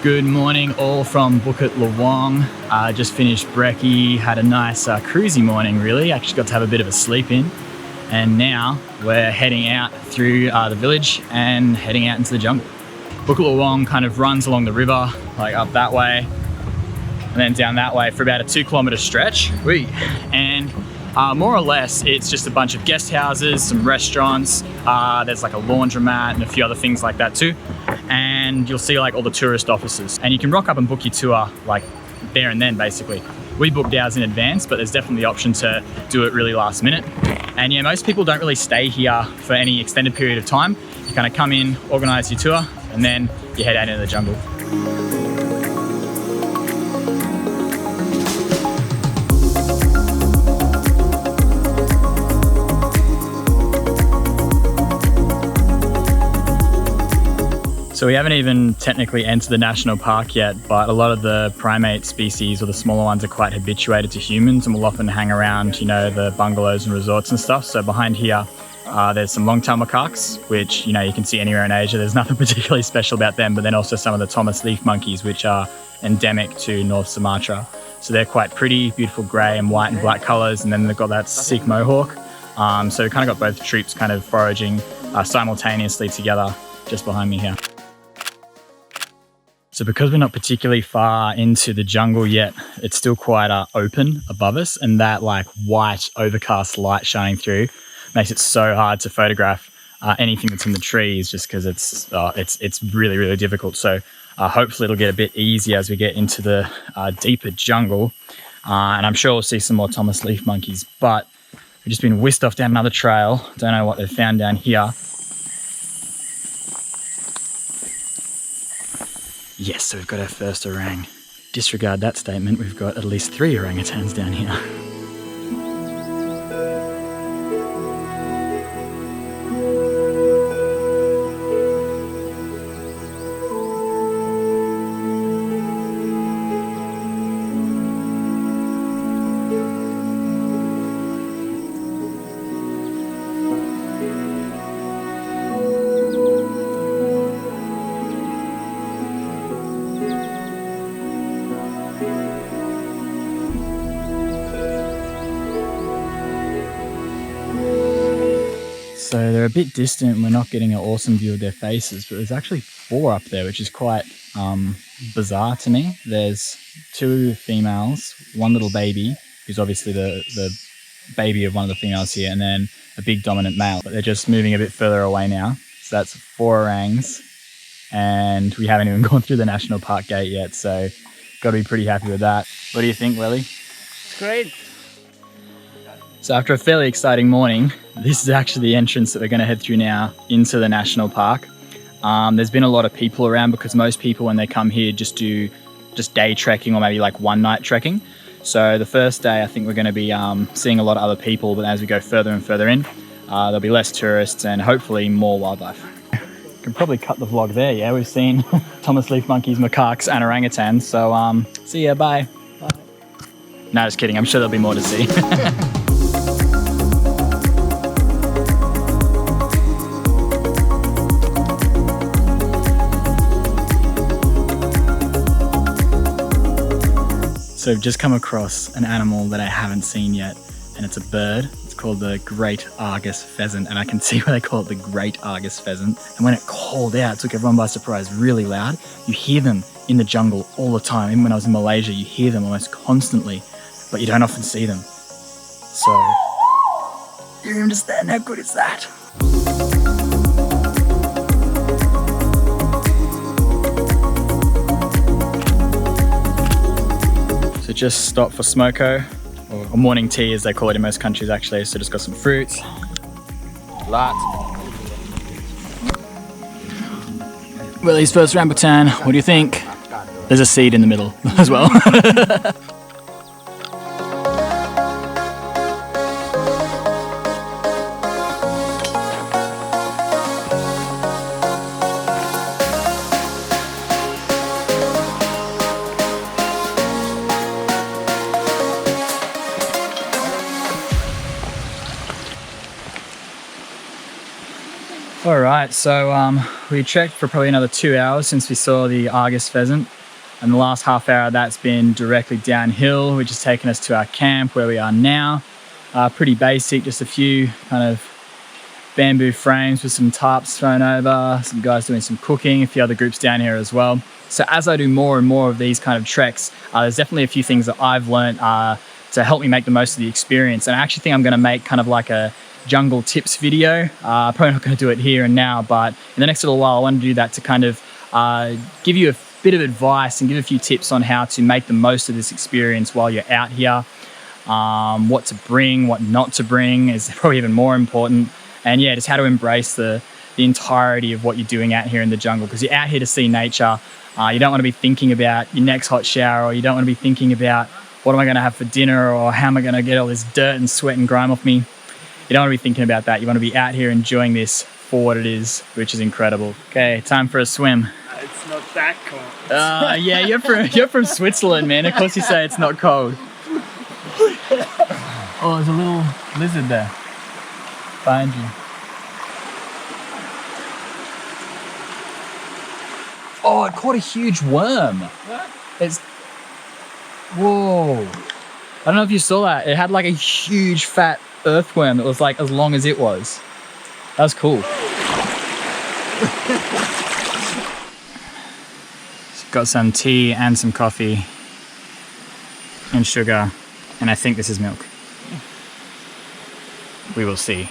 Good morning all from Bukit, Lawang. Just finished brekkie, had a nice cruisy morning really, actually got to have a bit of a sleep in. And now we're heading out through the village and heading out into the jungle. Bukit Lawang kind of runs along the river, like up that way, and then down that way for about a 2-kilometer stretch. And more or less, it's just a bunch of guest houses, some restaurants, there's like a laundromat and a few other things like that too. And you'll see like all the tourist offices. And you can rock up and book your tour like there and then basically. We booked ours in advance, but there's definitely the option to do it really last minute. And yeah, most people don't really stay here for any extended period of time. You kind of come in, organize your tour, and then you head out into the jungle. So we haven't even technically entered the national park yet, but a lot of the primate species or the smaller ones are quite habituated to humans and will often hang around, you know, the bungalows and resorts and stuff. So behind here, there's some long-tailed macaques, which, you know, you can see anywhere in Asia. There's nothing particularly special about them, but then also some of the Thomas leaf monkeys, which are endemic to North Sumatra. So they're quite pretty, beautiful grey and white and black colours, and then they've got that sick mohawk. So we kind of got both troops kind of foraging simultaneously together just behind me here. So because we're not particularly far into the jungle yet, it's still quite open above us, and that like white overcast light shining through makes it so hard to photograph anything that's in the trees, just because it's really, really difficult. So hopefully it'll get a bit easier as we get into the deeper jungle, and I'm sure we'll see some more Thomas leaf monkeys, but we've just been whisked off down another trail. Don't know what they've found down here. Yes, so we've got our first orang. Disregard that statement, we've got at least 3 orangutans down here. So they're a bit distant and we're not getting an awesome view of their faces, but there's actually 4 up there, which is quite bizarre to me. There's 2 females, 1 little baby, who's obviously the baby of one of the females here, and then a big dominant male. But they're just moving a bit further away now. So that's 4 orangs, and we haven't even gone through the national park gate yet, so got to be pretty happy with that. What do you think, Welly? It's great. So after a fairly exciting morning, this is actually the entrance that we're going to head through now into the national park. There's been a lot of people around because most people when they come here just do day trekking or maybe like one night trekking. So the first day I think we're going to be seeing a lot of other people, but as we go further and further in, there'll be less tourists and hopefully more wildlife. Can probably cut the vlog there, yeah? We've seen Thomas leaf monkeys, macaques and orangutans, so see ya, bye. Bye. No, just kidding, I'm sure there'll be more to see. So I've just come across an animal that I haven't seen yet, and it's a bird. It's called the great Argus pheasant, and I can see why they call it the great Argus pheasant. And when it called out, it took everyone by surprise really loud. You hear them in the jungle all the time. Even when I was in Malaysia, you hear them almost constantly, but you don't often see them. So, you understand how good is that? So just stopped for smoko, or morning tea as they call it in most countries actually. So just got some fruits, lot. Willie's first rambutan, what do you think? There's a seed in the middle as well. All right, so we trekked for probably another 2 hours since we saw the Argus pheasant. And the last half hour of that's been directly downhill, which has taken us to our camp where we are now. Pretty basic, just a few kind of bamboo frames with some tarps thrown over, some guys doing some cooking, a few other groups down here as well. So as I do more and more of these kind of treks, there's definitely a few things that I've learned to help me make the most of the experience. And I actually think I'm going to make kind of like a jungle tips video. Probably not going to do it here and now, but in the next little while I want to do that to kind of give you a bit of advice and give a few tips on how to make the most of this experience while you're out here. What to bring, what not to bring is probably even more important. And yeah, just how to embrace the entirety of what you're doing out here in the jungle, because you're out here to see nature. You don't want to be thinking about your next hot shower, or you don't want to be thinking about what am I going to have for dinner, or how am I going to get all this dirt and sweat and grime off me. You don't want to be thinking about that. You want to be out here enjoying this for what it is, which is incredible. Okay, time for a swim. It's not that cold. Yeah, you're from Switzerland, man. Of course you say it's not cold. Oh, there's a little lizard there. Behind you. Oh, it caught a huge worm. It's... Whoa. I don't know if you saw that. It had like a huge fat earthworm that was like as long as it was. That was cool. Got some tea and some coffee and sugar, and I think this is milk. We will see.